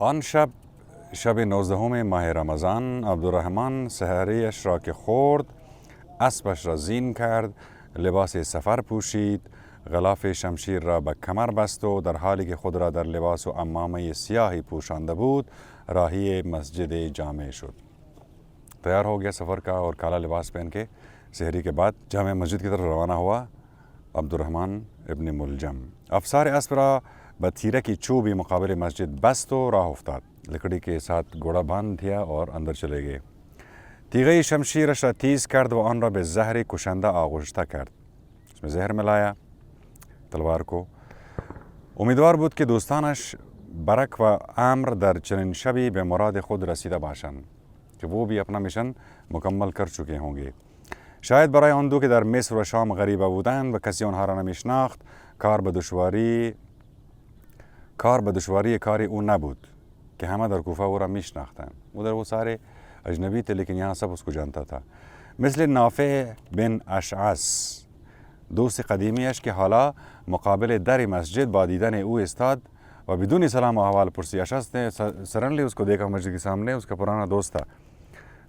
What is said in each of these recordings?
آن شب 19 ماه رمضان عبدالرحمن سحریش را که خورد اسبش را زین کرد، لباس سفر پوشید، غلاف شمشیر را به کمر بست و در حالی که خود را در لباس و عمامه سیاهی پوشانده بود راهی مسجد جامع شد. تیار ہو گیا سفر کا اور کالا لباس پہن کے سحری کے بعد جامع مسجد کی طرف روانہ ہوا عبدالرحمن ابن ملجم. افسار اسب را به تیرکی چوبی مقابل مسجد بست و راه افتاد. لکڑی کے ساتھ گھوڑا باندھ دیا اور اندر چلے گئے. تیغه شمشیرش را تیز کرد و آن را به زهر کشنده آغشته کرد. اس میں زہر ملایا تلوار کو. امیدوار بود که دوستانش برک و امر در چنین شبی به مراد خود رسیده باشند که وہ بھی اپنا مشن مکمل کر چکے ہوں گے. شاید برای آن دو که در مصر و شام غریبه بودند و کسی آنها را نمیشناخت کار به دشواری کاری او نبود کہ همه در کوفه او را میشناختند. ادھر وہ سارے اجنبی تھے لیکن یہاں سب اس کو جانتا تھا. مثل نافع بن اشعث دوست قدیمیش که حالا مقابل در مسجد با دیدن او استاد و بدون سلام و احوال پرسی. اشعث نے سڈنلی اس کو دیکھا مسجد کے سامنے. اس کا پرانا دوست تھا.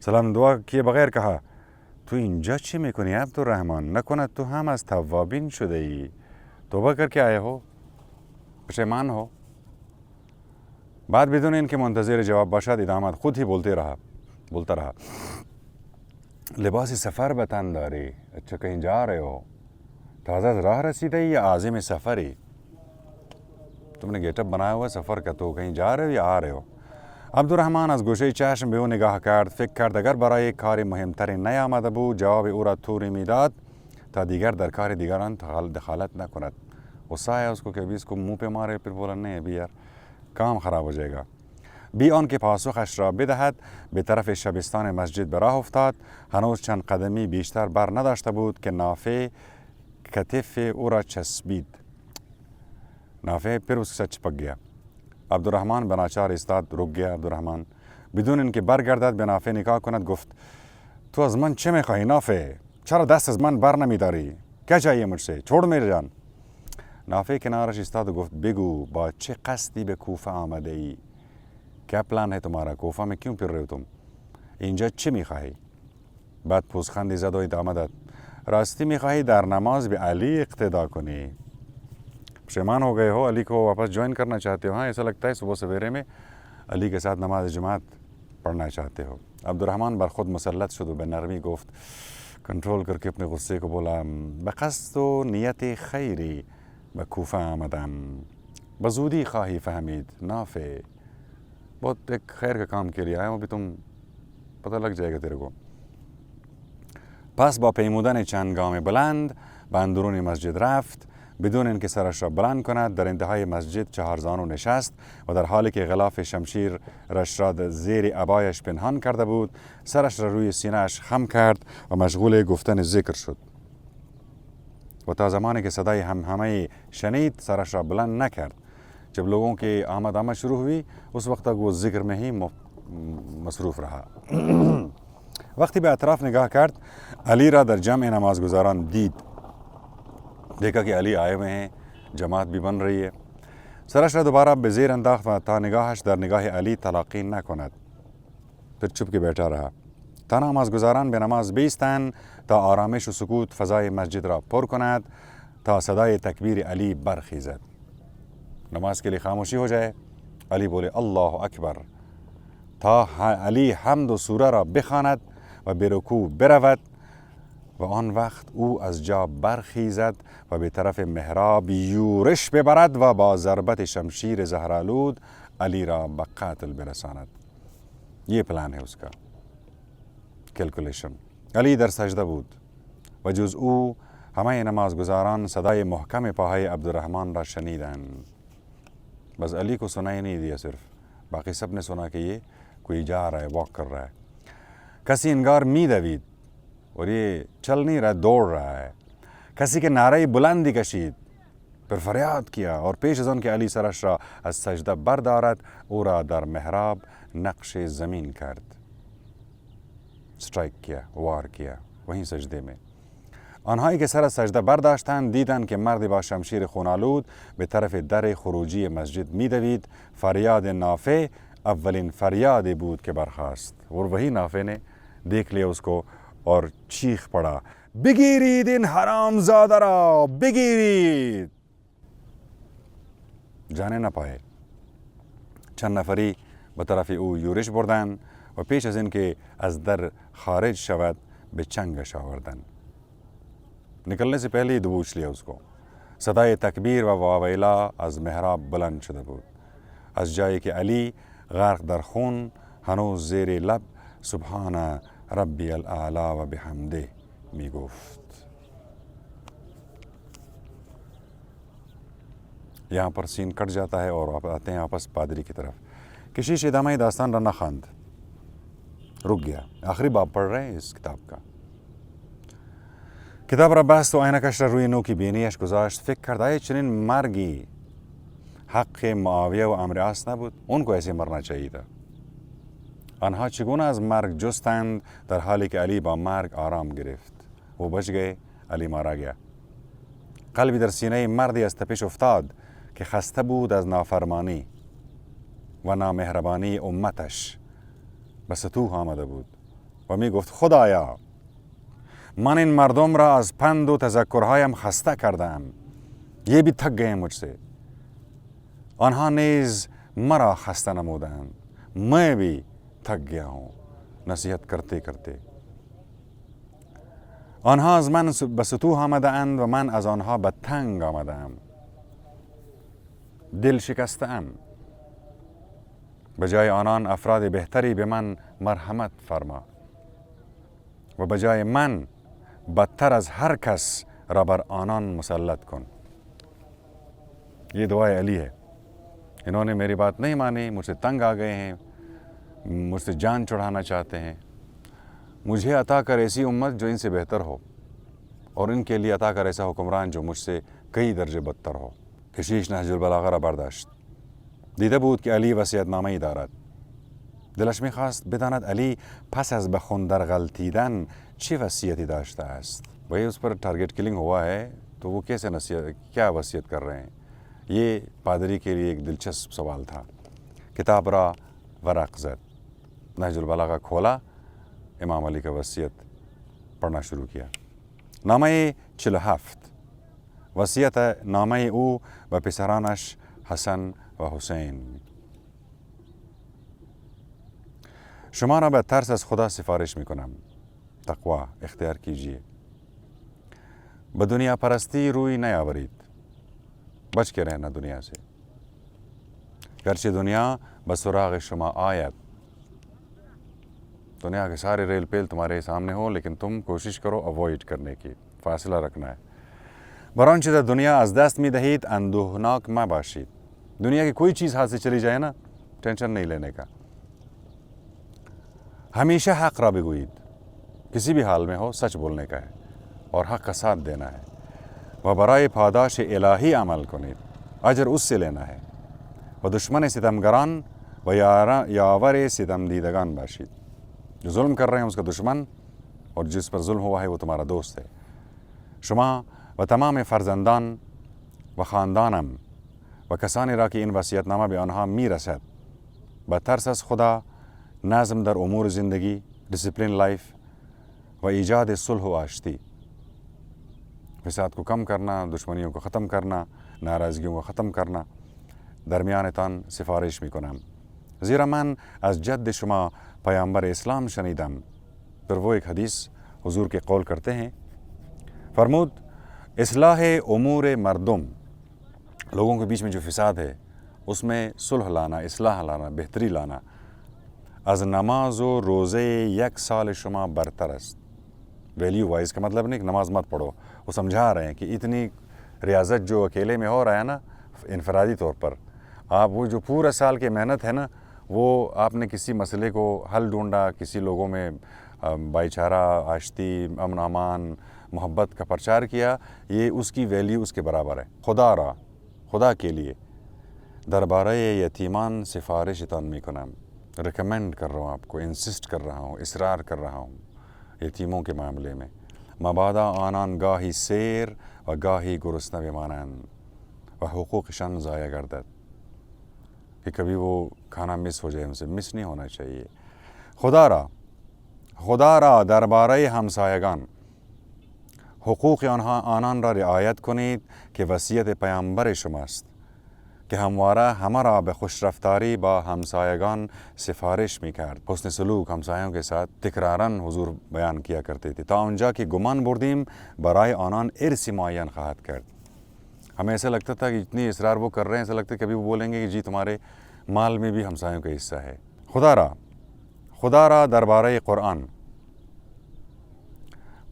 سلام دعا کیے بغیر کہا تو اینجا چی میکنی عبدالرحمن؟ نکند تو هم از توابین شده ای؟ توبه کر کے آئے ہو؟ پشیمان ہو؟ بعد بدون ان کے منتظر جواب باشد ادامت خود ہی بولتا رہا. لباس سفر به تن داری؟ اچھا کہیں جا رہے ہو؟ تازہ راہ رسیدے یا عازم سفری؟ تم نے گیٹ اپ بنایا ہوا سفر کا، تو کہیں جا رہے ہو یا آ رہے ہو؟ عبدالرحمن از گوشه چشم به او نگاه کرد. فکر کرد اگر برای کاری مهمتری نیامده بود جواب او را طوری میداد تا دیگر در کار دیگران دخالت نکند. غصہ ہے اس کو کہ ابھی اس کو منہ پہ مارے پھر بولا نہیں ابھی یار کام خراب ہو جائے گا. بی آن که پاسخش را بدهد به طرف شبستان مسجد به راه افتاد. هنوز چند قدمی بیشتر بر نداشته بود که نافع کتف او را چسبید. نافع پھر اس سے چپک گیا. عبدالرحمن به ناچار ایستاد. رک گیا عبدالرحمن. بدون اینکه برگردد به نافع نگاه کند گفت تو از من چه میخواهی نافع؟ چرا دست از من بر نمیداری؟ کیا چاہیے مجھ سے؟ چھوڑ میرے جان. نافع کنارش ایستاد و گفت بگو با چه قصدی به کوفه آمده ای؟ کیا پلان ہے تمہارا؟ کوفہ میں کیوں پھر رہے ہو تم؟ اینجا چه میخواهی؟ بعد پوزخندی زد و ادامه داد راستی میخواهی در نماز به علی اقتدا کنی؟ پشیمان ہو گئے ہو؟ علی کو واپس جوائن کرنا چاہتے ہو؟ ہاں ایسا لگتا ہے صبح سویرے میں علی کے ساتھ نماز جماعت پڑھنا چاہتے ہو. عبدالرحمن بر خود مسلط شد و به نرمی گفت کنٹرول کر کے اپنے غصے کو بولا به قصد و نیت خیری به کوفه آمدم. بزودی خواهی فهمید نافع. بہت ایک خیر کا کام کے لیے آیا ہوں ابھی تم پتہ لگ جائے گا تیرے کو. پس با پیمودن چند گام بلند به اندرون مسجد رفت. بدون اینکه سرش را بلند کند در انتهای مسجد چهارزانو نشست و در حالی که غلاف شمشیر رش را زیر عبایش پنهان کرده بود سرش را روی سینه‌اش خم کرد و مشغول گفتن ذکر شد. و تا زمانی که صدای همهمه شنید سرش را بلند نکرد. جب لوگوں کی آمد شروع ہوئی اس وقت تک وہ ذکر میں ہی مصروف رہا. وقتی به اطراف نگاه کرد علی را در جمع نمازگزاران دید. دیکھا کہ علی آئے ہوئے ہیں، جماعت بھی بن رہی ہے. سرش را دوبارہ به زیر انداخت و تا نگاهش در نگاه علی تلاقی نکند. پھر چپ کے بیٹھا رہا تا نمازگزاران به نماز بیستند تا آرامش و سکوت فضای مسجد را پر کند تا صدای تکبیر علی برخیزد. نماز کے لیے خاموشی ہو جائے. علی بولے اللہ اکبر تا علی حمد و سوره را بخواند و به رکوع برود و آن وقت او از جا برخیزد و به طرف محراب یورش ببرد و با ضربت شمشیر زهرآلود علی را به قتل برساند. یہ پلان ہے اس کا، کیلکولیشن. علی در سجده بود و جز او همه نمازگزاران صدای محکم پاهای عبدالرحمن را شنیدند. بس علی کو سنائی نہیں دیا صرف، باقی سب نے سنا کہ یہ کوئی جا رہا ہے، واک کر رہا ہے. کسی انگار می دوید اور یہ چل نہیں رہا، دوڑ رہا ہے. کسی کے نعرہ بلندی کشید، پھر فریاد کیا اور پیش از آن که علی سرش را از سجده بردارد او را در محراب نقش زمین کرد. اسٹرائک کیا، وار کیا وہیں سجدے میں. آنهایی که سر سجده برداشتند دیدند که مردی با شمشیر خونالود به طرف در خروجی مسجد می‌دوید. فریاد نافع اولین فریادی بود که برخاست. اور وہی نافع نے دیکھ لیا اس کو اور چیخ پڑا بگیرید این حرام زاده را، بگیرید. جانه نپایه. چند نفری به طرف او یورش بردند و پیش از این که از در خارج شود به چنگش آوردند. نکلنے سے پہلے ہی دبوچ لیا اس کو. صدای تکبیر و واویلا از محراب بلند شده بود. از جایی که علی غرق در خون هنوز زیر لب سبحان ربی الاعلی و بحمده می گفت. یہاں پر سین کٹ جاتا ہے اور آتے ہیں واپس پادری کی طرف. کشیش ادامہ داستان رنا خواند. رک گیا. آخری باب پڑھ رہے ہیں اس کتاب کا. کتاب را بست و عینکش را روی نوک بینیش گذاشت. فکر کرد آیا چنین مرگی حق معاویه و عمرو عاص نبود؟ ان کو ایسے مرنا چاہیے تھا. آنها چگونه از مرگ جستند در حالی که علی با مرگ آرام گرفت. وہ بچ گئے، علی مارا گیا. قلبی در سینه مردی از تپش افتاد که خسته بود از نافرمانی و نامهربانی امتش. به سطوح آمده بود و می گفت خدایا من این مردم را از پند و تذکرهایم خسته کردم. یہ بھی تھک گئے مجھ سے. آنها نیز مرا خسته نمودند. میں بھی تھک گیا ہوں نصیحت کرتے کرتے. آنها از من به سطوح آمده اند و من از آنها به تنگ آمده ام. دل شکسته ام. به جای آنان افراد بهتری به من مرحمت فرما و به جای من بدتر از هر کس را بر آنان مسلط کن. یہ دعائے علی ہے. انہوں نے میری بات نہیں مانی، مجھ سے تنگ آ گئے ہیں، مجھ سے جان چڑھانا چاہتے ہیں. مجھے عطا کر ایسی امت جو ان سے بہتر ہو، اور ان کے لیے عطا کر ایسا حکمران جو مجھ سے کئی درجے بدتر ہو. کشیش نهج البلاغه را برداشت. دیده بود که علی وصیت نامه‌ای دارد. دلش می‌خواست بداند علی پس از به خون در غلطیدن چه وصیتی داشته است. وہی اس پر ٹارگیٹ کلنگ ہوا ہے تو وہ کیسے کیا وصیت کر رہے ہیں. یہ پادری کے لیے ایک دلچسپ سوال تھا. کتاب را ورق زد. نهج البلاغه کھولا. امام علی کا وصیت پڑھنا شروع کیا. نامه 47. وصیت نامه او و پسرانش حسن و حسین. شما را به ترس از خدا سفارش می کنم. تقوا اختیار کیجیے. به دنیا پرستی روی نیاورید. بچ کے رہنا دنیا سے. گرچہ دنیا به سراغ شما آید. دنیا کے سارے ریل پیل تمہارے سامنے ہو لیکن تم کوشش کرو اوائڈ کرنے کی، فاصلہ رکھنا ہے. بر آنچه در دنیا از دست می دهید اندوهناک مباشید. دنیا کی کوئی چیز ہاتھ سے چلی جائے نا ٹینشن نہیں لینے کا. ہمیشہ حق را بگویید. کسی بھی حال میں ہو سچ بولنے کا ہے اور حق کا ساتھ دینا ہے. و برای پاداش الہی عمل کنید. اجر اس سے لینا ہے. و دشمن ستمگران و یاور ستم دیدگان باشید. جو ظلم کر رہے ہیں اس کا دشمن اور جس پر ظلم ہوا ہے وہ تمہارا دوست ہے. شما و تمام فرزندان و خاندانم و کسانی را که این وصیت نامه به آنها می رسد با ترس از خدا، نظم در امور زندگی، ڈسپلن لائف و ایجاد صلح و آشتی، فساد کو کم کرنا، دشمنیوں کو ختم کرنا، ناراضگیوں کو ختم کرنا، درمیانتان سفارش می کنم. زیرا من از جد شما پیامبر اسلام شنیدم. پھر وہ ایک حدیث حضور کے قول کرتے ہیں. فرمود اصلاح امور مردم، لوگوں کے بیچ میں جو فساد ہے اس میں صلح لانا، اصلاح لانا، بہتری لانا. از نماز و روزے یک سال شما برتر است. ویلیو وائز کا مطلب نہیں کہ نماز مت پڑھو. وہ سمجھا رہے ہیں کہ اتنی ریاضت جو اکیلے میں ہو رہا ہے نا انفرادی طور پر، آپ وہ جو پورا سال کی محنت ہے نا وہ آپ نے کسی مسئلے کو حل ڈھونڈا، کسی لوگوں میں بھائی چارہ، آشتی، امن امان، محبت کا پرچار کیا، یہ اس کی ویلیو اس کے برابر ہے. خدا را، خدا کے لیے دربارہ یتیمان سفارشتان میکنم. ریکمینڈ کر رہا ہوں آپ کو، انسسٹ کر رہا ہوں، اصرار کر رہا ہوں یتیموں کے معاملے میں. مبادا آنان گاهی سیر و گاهی گرسنه بمانند و حقوقشان ضایع گردد، کہ کبھی وہ کھانا مس ہو جائے، ان سے مس نہیں ہونا چاہیے. خدا را درباره همسایگان حقوق آنان را رعایت کنید که وصیت پیامبر شماست که همواره همه را به خوشرفتاری با همسایگان سفارش میکرد. حسن سلوک همسایوں کے ساتھ تکراراً حضور بیان کیا کرتے تھے تا اونجا کہ گمان بردیم برای آنان ارث معین خواهد کرد. ہمیں ایسا لگتا تھا کہ اتنی اصرار وہ کر رہے ہیں، ایسا لگتا ہے کہ کبھی وہ بولیں گے کہ جی تمہارے مال میں بھی ہمسایوں کا حصہ ہے. خدا را درباره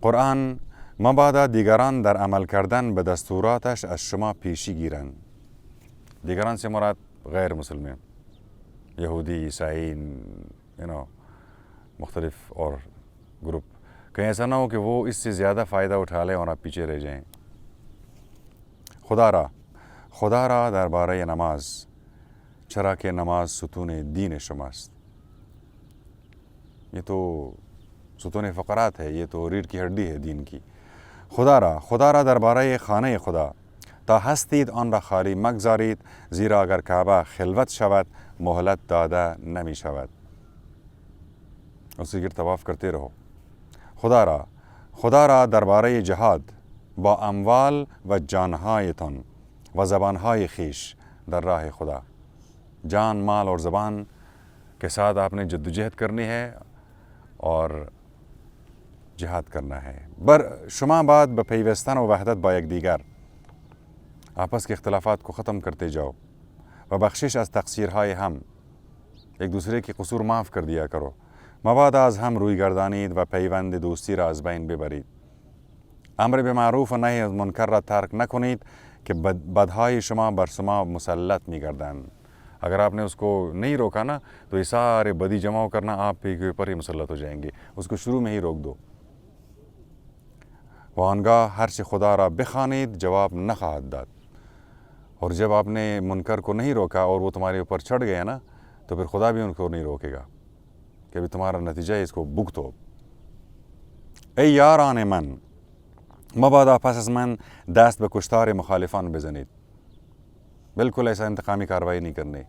قرآن مبادا دیگران در عمل کردن به دستوراتش از شما پیشی گیرند. دیگران سے مراد غیر مسلمان، یہودی، عیسائی، مختلف اور گروپ. کہیں ایسا نہ ہو کہ وہ اس سے زیادہ فائدہ اٹھا لیں اور آپ پیچھے رہ جائیں. خدا را درباره نماز، چرا کہ نماز ستون دین شماست. یہ تو ستون فقرات ہے، یہ تو ریڑھ کی ہڈی ہے دین کی. خدا را درباره خانه خدا تا هستید آن را خالی مگذارید، زیرا اگر کعبه خلوت شود مهلت داده نمی شود. اسی گرد طواف کرتے رہو. خدا را درباره جهاد با اموال و جانهایتان و زبانهای خیش در راه خدا. جان، مال اور زبان کے ساتھ آپ نے جدوجہد کرنی ہے اور جہاد کرنا ہے. بر شما بعد به پیوستن و وحدت با یکدیگر، آپس کے اختلافات کو ختم کرتے جاؤ و بخشش از تقصیرهای هم، ایک دوسرے کی قصور معاف کر دیا کرو. مبادا از هم روی گردانید و پیوند دوستی را از بین ببرید. امر به معروف و نهی از منکر را ترک نکنید کہ بدهای شما بر شما مسلط می‌گردند. اگر آپ نے اس کو نہیں روکا نا تو یہ سارے بدی جمع کرنا آپ کے اوپر ہی مسلط ہو جائیں گے. اس کو شروع میں ہی روک دو. وانگاه هرچه خدا را بخوانید جواب نخواهد داد. اور جب آپ نے منکر کو نہیں روکا اور وہ تمہارے اوپر چڑھ گئے نا تو پھر خدا بھی ان کو نہیں روکے گا کہ ابھی تمہارا نتیجہ ہے، اس کو بھگتو. ای یاران من، مبادا پس از من دست به کشتار مخالفان بزنید. بالکل ایسا انتقامی کاروائی نہیں کرنے.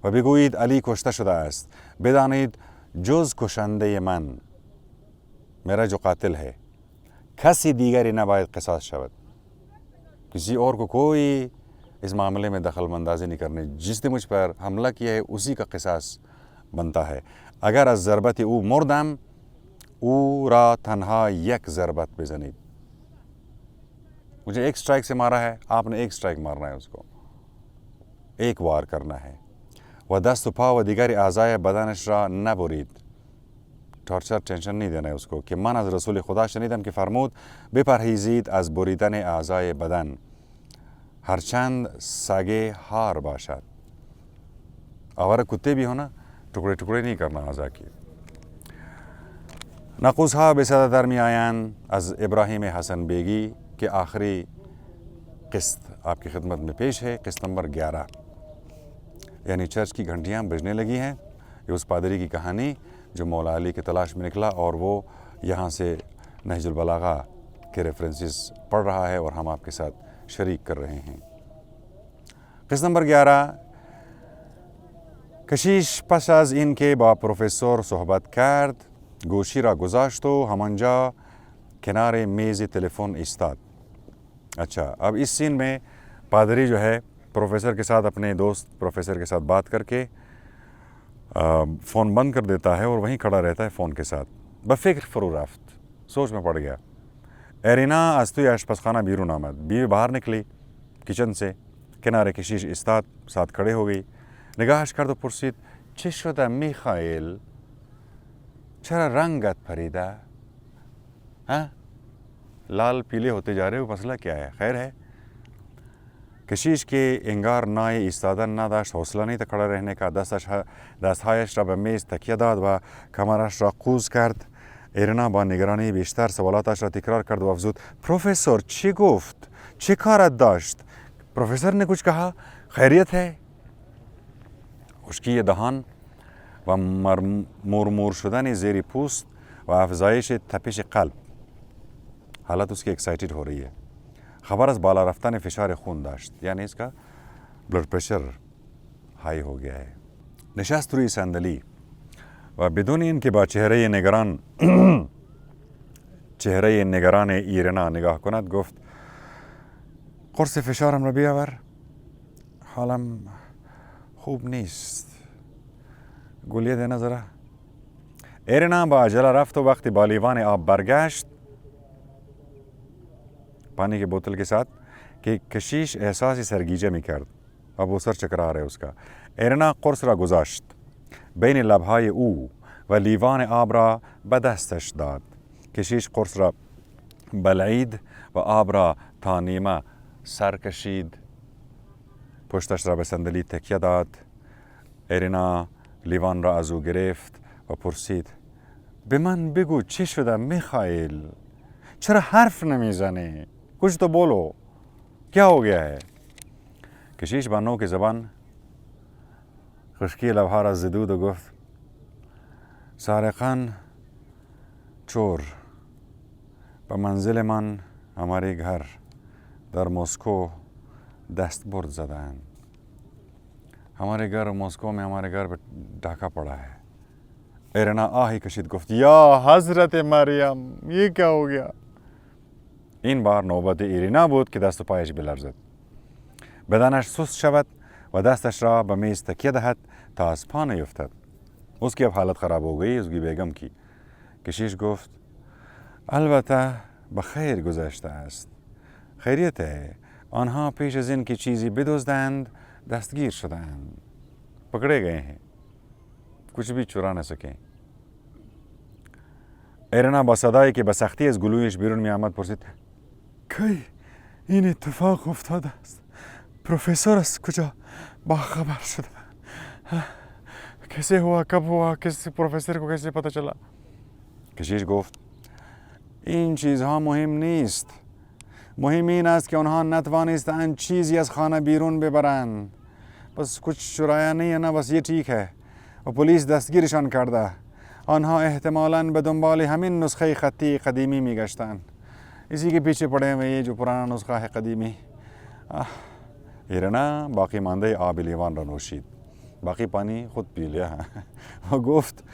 و بگویید علی کشته شده است، بدانید جز کشنده من، میرا جو قاتل ہے، کسی دیگری نباید قصاص شود. کسی اور کو کوئی اس معاملے میں دخل اندازی نہیں کرنے. جس نے مجھ پر حملہ کیا ہے اسی کا قصاص بنتا ہے. اگر از ضربت او مردم او را تنها یک ضربت بزنید. مجھے ایک سٹرائک سے مارا ہے، آپ نے ایک سٹرائک مارنا ہے، اس کو ایک وار کرنا ہے. و دست و پا و دیگر اعضای بدنش را نبرید. ٹارچر ٹینشن نہیں دینا ہے اس کو. کہ من از رسول خدا شنیدم که فرمود بپرهیزید از بریدن اعضای بدن ہرچند سگے ہار باشد. آوارہ کتے بھی ہونا، ٹکڑے ٹکڑے نہیں کرنا اعضا کی. نقوصها به صدا در می آیند از ابراہیم حسن بیگی کے آخری قسط آپ کی خدمت میں پیش ہے. قسط نمبر 11، یعنی چرچ کی گھنٹیاں بجنے لگی ہیں. یہ اس پادری کی کہانی جو مولا علی کے تلاش میں نکلا اور وہ یہاں سے نہج البلاغہ کے ریفرنسز پڑھ رہا ہے اور ہم آپ کے ساتھ شریک کر رہے ہیں. قسط نمبر 11. کشیش پس از این که با پروفسور صحبت کرد گوشی را گذاشت و همانجا کنار میز تلیفون ایستاد. اچھا، اب اس سین میں پادری جو ہے پروفیسر کے ساتھ، اپنے دوست پروفیسر کے ساتھ بات کر کے فون بند کر دیتا ہے اور وہیں کھڑا رہتا ہے فون کے ساتھ. بفکر فرو رفت، سوچ میں پڑ گیا. ایرینا از توی آشپزخانه بیرون آمد. بیوی باہر نکلی کچن سے. کنار کشیش ایستاد، ساتھ کھڑے ہو گئی. نگاهش کرد و پرسید چه شده میخائیل؟ چرا رنگت پریده؟ لال پیلے ہوتے جا رہے ہو، مسئلہ کیا ہے؟ خیر ہے؟ کشیش که انگار نای ایستادن نداشت، حوصله نہیں تا کھڑا رہنے کا. دستهایش را به میز تکیه داد و کمرش را قوز کرد. ایرنا با نگرانی بیشتر سوالاتش را تکرار کرد و افزود پروفسور چی گفت؟ چه کارت داشت؟ پروفسور نے کچھ کہا؟ خیریت ہے؟ خشکی دهان و مرمور شدن زیر پوست و افزایش تپش قلب. حالت اس کی ایکسائٹیڈ ہو رہی ہے. خبر از بالا رفتن فشار خون داشت، یعنی اس کا بلڈ پریشر ہائی ہو گیا ہے. نشست روی صندلی و بدون این که با چهره نگران ایرنا نگاه کند گفت قرص فشارم را بیاور، حالم خوب نیست، گلیه ده نظره. ایرنا با عجله رفت و وقتی با لیوان آب برگشت پانی کے بوتل کے ساتھ کہ کشیش احساسی سرگیجه می کرد. اب وہ سر چکرا رہے اس کا. ایرنا قرص را گذاشت بین لبهای او و لیوان آب را به دستش داد. کشیش قرص را بلعید و آب را تا نیمه سر کشید، پشتش را به صندلی تکیه داد. ایرنا لیوان را از او گرفت و پرسید به من بگو چی شده میخائیل؟ چرا حرف نمیزنی؟ کچھ تو بولو، کیا ہو گیا ہے؟ کشیش با نوک زبان خشکی لبها را زدود و گفت سارقان چور به منزل من، ہمارے گھر در مسکو دست برد زدن. ہمارے گھر مسکو میں ہمارے گھر پہ ڈاکہ پڑا ہے. ایرنا آہی کشید گفت یا حضرت مریم، یہ کیا ہو گیا؟ این بار نوبت ایرنا بود که دست و پایش بلرزد، بدنش سست شود و دستش را به میز تکیه دهد تا از پا نیفتد. اس کی اب حالت خراب ہو گئی اس کی بیگم کی. کشیش گفت البته بخیر گذشته است، خیریت ہے. آنها پیش از این که چیزی بدزدند دستگیر شدند، پکڑے گئے ہیں، کچھ بھی چرا نہ سکیں. ایرنا با صدایی که به سختی از گلویش بیرون می آمد پرسید کی این اتفاق افتاده است؟ پروفیسور از کجا با خبر شده؟ کیسے ہوا، کب ہوا، کس پروفیسور کو کیسے پتہ چلا؟ کشیش گفت این چیزها مهم نیست، مهم این است که آنها نتوانستند چیزی از خانه بیرون ببرند. بس کچھ چرایا نہیں ہے نا، بس یہ ٹھیک ہے. و پلیس دستگیرشان کرده. آنها احتمالاً به دنبال همین نسخه خطی قدیمی میگشتند. اسی کے پیچھے پڑے ہوئے یہ جو پرانا نسخہ ہے قدیمی. ایرنا باقی مانده آب لیوان را نوشید، باقی پانی خود پی لیا. و گفت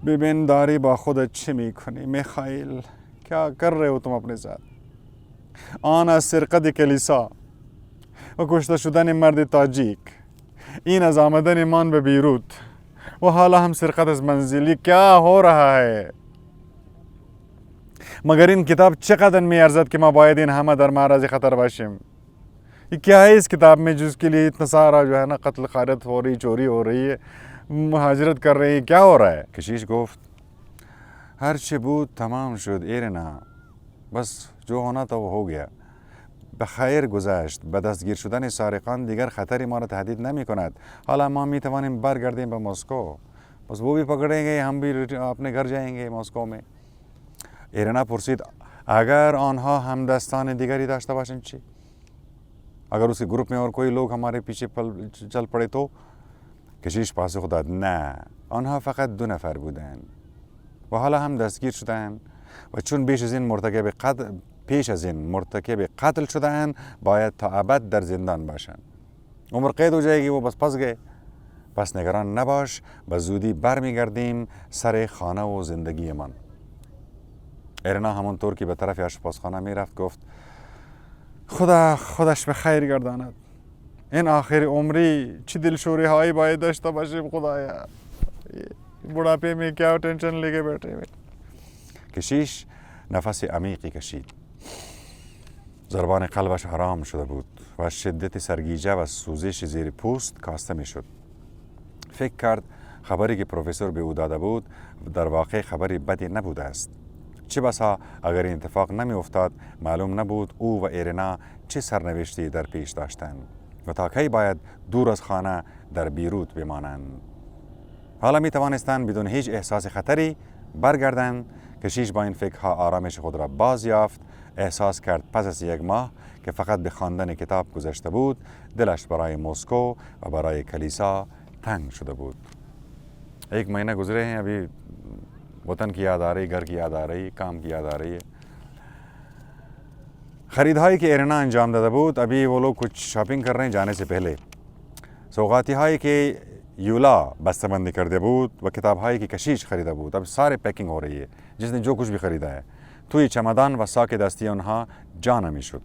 ببین داری با خودت چه میکنی میخائیل؟ کیا کر رہے ہو تم اپنے ساتھ؟ آن از سرقت کلیسا و کشته شدن مرد تاجیک، این از آمدن من به بیروت و حالا هم سرقت از منزلی. کیا ہو رہا ہے؟ مگر این کتاب چقدر میارزد که ما باید این همه در معرض خطر باشیم؟ یہ کیا ہے اس کتاب میں جس کے لیے اتنا سارا جو ہے نا قتل غارت ہو رہی، چوری ہو رہی ہے، مہاجرت کر رہی ہے، کیا ہو رہا ہے؟ کشیش گفت ہر چه بود تمام شد ایرنا، بس جو ہونا تھا وہ ہو گیا، بخیر گذشت. به دستگیر شدن سارقان دیگر خطری ما را تهدید نمی کند. حالا ما می توانیم برگردیم به مسکو، بس وہ بھی پکڑیں گے، ہم بھی اپنے گھر جائیں گے مسکو میں. ایرنا پرسید اگر آنها همدستان دیگری داشته باشند چی؟ اگر اس کے گروپ میں اور کوئی لوگ ہمارے پیچھے چل پڑے تو؟ کشیش پاسخ داد نه، آنها فقط 2 نفر بودند و حالا هم دستگیر شدند و چون پیش از این مرتکب قتل شدند باید تا ابد در زندان باشند. عمر قید ہو جائے گی، وہ بس پھنس گئے. پس نگران نباش، به زودی برمیگردیم سر خانه و زندگی من. ایرنا همونطور که به طرف آشپزخانه میرفت گفت خدا خودش به خیر گرداند. این آخر عمری چی دلشوری هایی باید داشته باشیم خدایا. بڑھاپے میں کیا ٹینشن لے کے بیٹھے ہوئے. کشیش نفس عمیقی کشید. ضربان قلبش آرام شده بود و از شدت سرگیجه و سوزش زیر پوست کاسته می شد. فکر کرد خبری که پروفسور به او داده بود در واقع خبری بدی نبوده است. چه بسا اگر این اتفاق نمی افتاد معلوم نبود او و ایرنا چه سرنوشتی در پیش داشتند و تا کی باید دور از خانه در بیروت بمانند. حالا می توانستند بدون هیچ احساس خطری برگردند. کشیش با این فکرها آرامش خود را باز یافت. احساس کرد پس از 1 ماه که فقط به خواندن کتاب گذشته بود دلش برای مسکو و برای کلیسا تنگ شده بود. 1 مہینہ گزرے ہیں، ابھی وطن کی یاد آ رہی، گھر کی یاد آ رہی، کام کی یاد آ رہی ہے. خریداری کی ایرنا انجام داده بود. ابھی وہ لوگ کچھ شاپنگ کر رہے ہیں جانے سے پہلے. سوغاتی هایی که یولا بسته بندی کرده بود و کتاب هایی که کشیش خریده بود اب سارے پیکنگ ہو رہی ہے. جس نے جو کچھ بھی خریدا ہے توی چمدان و ساک دستی آنها جا نمیشد.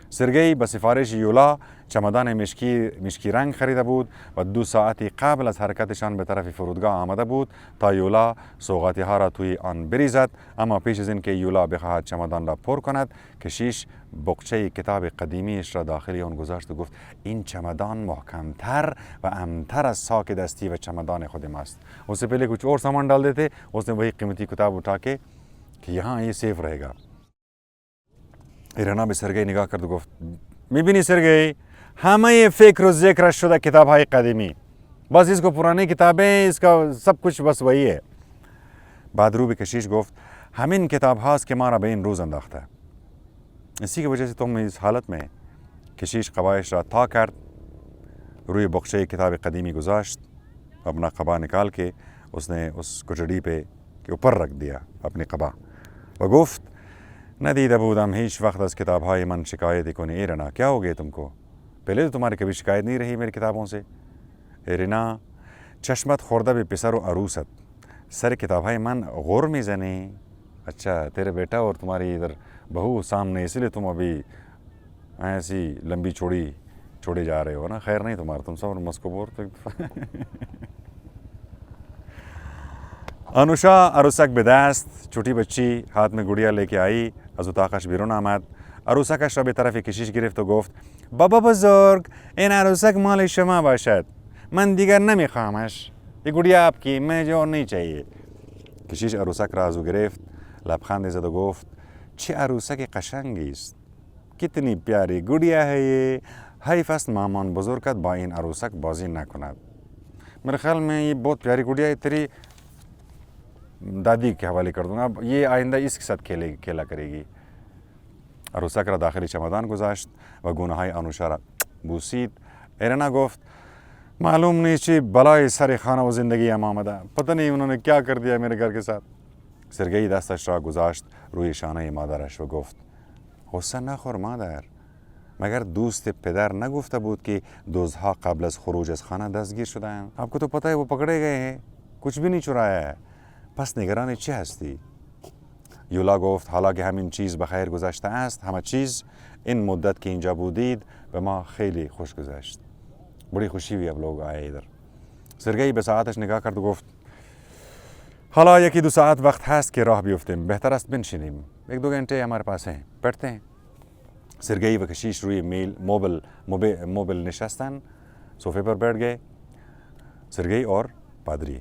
سرگئی به سفارش یولا چمدان مشکی رنگ خریده بود و 2 ساعتی قبل از حرکتشان به طرف فرودگاه آمده بود تا یولا سوغاتی ها را توی آن بریزد. اما پیش از این که یولا بخواهد چمدان را پر کند کشیش بقچه کتاب قدیمیش را داخل آن گذاشت و گفت این چمدان محکمتر و امتر از ساک دستی و چمدان خود ماست. اس سے پہلے کچھ اور سامان ڈال دیتے. اس نے وہی قیمتی کتاب اٹھا کے کہ یہاں یہ سیف رہے گا. ایرنا به سرگئی نگاه کرد و گفت میبینی سرگئی همه فکر و ذکر شده کتاب های قدیمی بس اس کو پرانی کتابیں اس کا سب کچھ بس وہی ہے. بعد رو به کشیش گفت همین کتاب هاست که ما را به این روز انداخته. اسی کی وجہ سے تم اس حالت میں. کشیش قبایش را تا کرد روی بخچه کتاب قدیمی گذاشت. اپنا قبا نکال کے اس نے اس کچڑی پہ کے اوپر رکھ دیا اپنی قبا و گفت ندیده بودم هیچ وقت از کتابهای من شکایتی کنی. ایرنا کیا ہو گئے تم کو؟ پہلے تو تمہاری کبھی شکایت نہیں رہی میری کتابوں سے. ایرنا چشمت خورده به پسر و عروست سر کتابهای من غور میزنی. اچھا تیرے بیٹا اور تمہاری ادھر بہو سامنے اس لیے تم ابھی ایسی لمبی چوڑی چھوڑے جا رہے ہو نا. خیر نہیں تمہارا تم سب مسکوبور. آنوشا عروسک به دست چوٹی بچی ہاتھ میں گڑیا لے کے آئی. از اتاقش بیرون آمد. عروسکش را به طرف کشیش گرفت و گفت بابا بزرگ این عروسک مال شما باشد. من دیگر نمیخوامش. یہ گڑیا آپ کی مجھے اور نہیں چاہیے. کشیش عروسک را از او گرفت لبخند زد و گفت چه عروسک قشنگی است. کتنی پیاری گڑیا ہے یہ. حیف است مامان بزرگت با این عروسک بازی نکند. میرے خیال میں یہ بہت پیاری گڑیا ہے. تیری دادی کے حوالے کر دوں گا. یہ آئندہ اس کے ساتھ کھیلا کرے گی. عروسک را داخل چمدان گذاشت و گونه‌های آنوشا را بوسید. ایرنا گفت معلوم نیست چی بلای سر خانه و زندگی ام آمده. پتہ نہیں انہوں نے کیا کر دیا میرے گھر کے ساتھ. سرگئی دستش را گذاشت روی شانه مادرش و گفت غصه نخور مادر. مگر دوست پدر نگفته بود که دزدها قبل از خروج از خانه دستگیر شدند؟ آپ کو تو پتہ ہے وہ پکڑے گئے ہیں. کچھ بھی نہیں چرایا ہے. پس نگران چه هستی؟ یولا گفت حالا که همین چیز بخیر گذشته است همه چیز این مدت که اینجا بودید به ما خیلی خوش گذشت. بڑی خوشی ہوئی اب لوگ آئے ادھر. سرگئی به ساعتش نگاه کرد و گفت حالا یکی 2 ساعت وقت هست که راه بیفتیم. بهتر است بنشینیم. 1-2 گھنٹے ہمارے پاس ہیں. بیٹھتے ہیں. سرگئی و کشیش روی موبل نشستن. صوفے پر بیٹھ گئے. سرگئی اور پادری.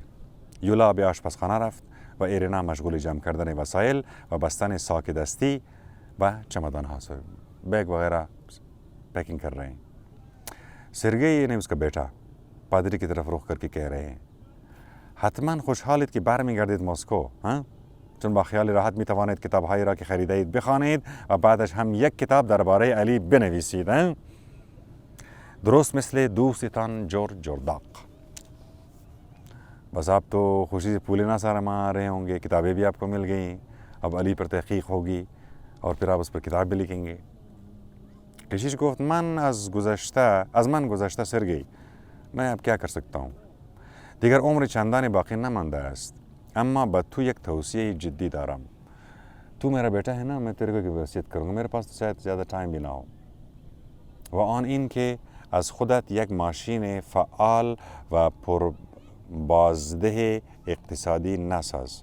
یولا به آشپزخانه رفت و ایرنا مشغول جمع کردن وسایل و بستن ساک دستی و چمدان ها بیگ وغیرہ پیکنگ کر رہے ہیں. سرگئی نے اس کا بیٹا پادری کی طرف رخ کر کے کہہ رہے ہیں حتما خوشحالید که برمیگردید مسکو. چون با خیال راحت میتوانید کتابهایی را که خریدید بخوانید و بعدش هم یک کتاب درباره علی بنویسید. درست مثل دوستتان جورداق. بس آپ تو خوشی سے پھولے نہ سارا مار رہے ہوں گے. کتابیں بھی آپ کو مل گئیں. اب علی پر تحقیق ہوگی اور پھر آپ اس پر کتاب بھی لکھیں گے. کشیش گفت از من گذشته سرگئی. میں اب کیا کر سکتا ہوں. دیگر عمر چندانی باقی نمانده است. اما به تو یک توصیه جدی دارم. تو میرا بیٹا ہے نا. میں تیرے کو ایک وصیت کروں گا. میرے پاس تو شاید زیادہ ٹائم بھی نہ ہو. و آن این که از خودت یک ماشین فعال و بازده اقتصادی نساز.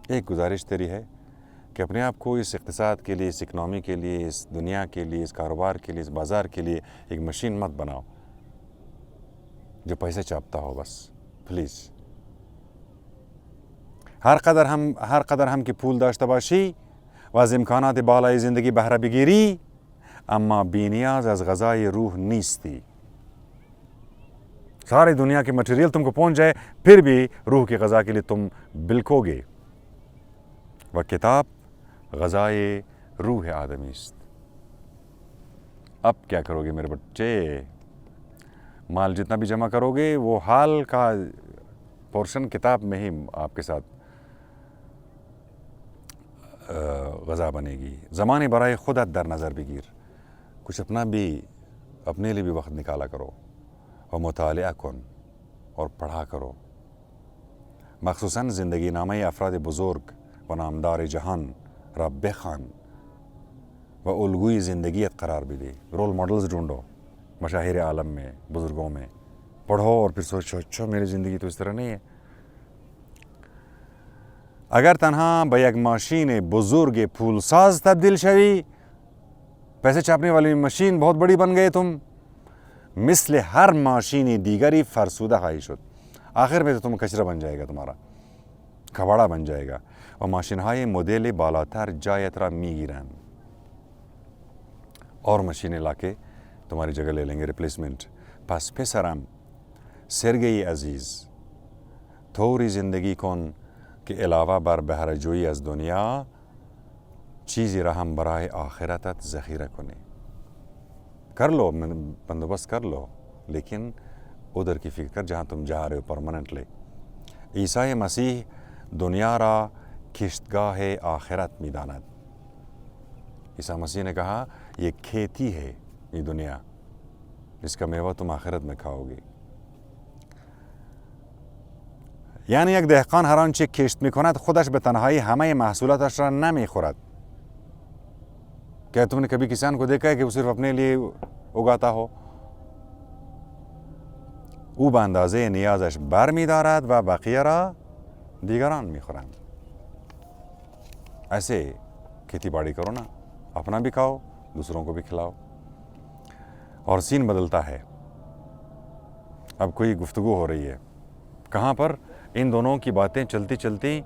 ایک گزارش تیری ہے کہ اپنے آپ کو اس اقتصاد کے لیے اس اکنامی کے لیے اس دنیا کے لیے اس کاروبار کے لیے اس بازار کے لیے ایک مشین مت بناؤ جو پیسے چاپتا ہو بس. پلیز هر قدر هم که پول داشته باشی و از امکانات بالای زندگی بهره بگیری اما بی‌نیاز از غذای روح نیستی. ساری دنیا کی مٹیریل تم کو پہنچ جائے پھر بھی روح کی غذا کے لیے تم بلکو گے. و کتاب غذائے روح آدمی است. اب کیا کرو گے میرے بچے؟ مال جتنا بھی جمع کرو گے وہ حال کا پورشن کتاب میں ہی آپ کے ساتھ غذا بنے گی. زمانے برائے خودت در نظر بگیر. کچھ اپنے لیے بھی وقت نکالا کرو اور مطالعہ کن اور پڑھا کرو. مخصوصاً زندگی نامہ افراد بزرگ و نامدار جہان را بخوان و الگوی زندگیت قرار بھی دے. رول ماڈلز ڈھونڈو مشاہیر عالم میں، بزرگوں میں. پڑھو اور پھر سوچو اچھا میری زندگی تو اس طرح نہیں ہے. اگر تنہا به یک ماشین بزرگ پولساز تبدیل شوی، پیسے چھاپنے والی مشین بہت بڑی بن گئے تم، مثل ہر ماشین دیگری فرسودہ خواہی شد. آخر میں تو تم کچرا بن جائے گا، تمہارا کباڑا بن جائے گا. و ماشین های مدل بالاتر جایت را میگیرن اور مشینیں لا کے تمہاری جگہ لے لیں گے، ریپلیسمنٹ. پس پسرم، سرگئی عزیز، تھوڑی زندگی کن کہ علاوہ بر بہرہ جویی از دنیا چیزی را ہم برای آخرتت ذخیرہ کنی. کر لو، بندوبست کر لو، لیکن ادھر کی فکر کر جہاں تم جا رہے ہو پرماننٹلی. عیسی مسیح دنیا را کشتگاہ آخرت می داند. عیسی مسیح نے کہا یہ کھیتی ہے، یہ دنیا، جس کا میوہ تم آخرت میں کھاؤ گی. یعنی یک دهقان هر آنچه کشت میکند خودش به تنهایی همه محصولاتش را نمیخورد. کیا تم نے کبھی کسان کو دیکھا ہے کہ وہ صرف اپنے لیے اگاتا ہو؟ او به اندازه نیازش بر می‌دارد و بقیه را دیگران میخورند. ایسے کھیتی باڑی کرو نا، اپنا بھی کھاؤ، دوسروں کو بھی کھلاؤ. اور سین بدلتا ہے. اب کوئی گفتگو ہو رہی ہے. کہاں پر؟ ان دونوں کی باتیں چلتی چلتی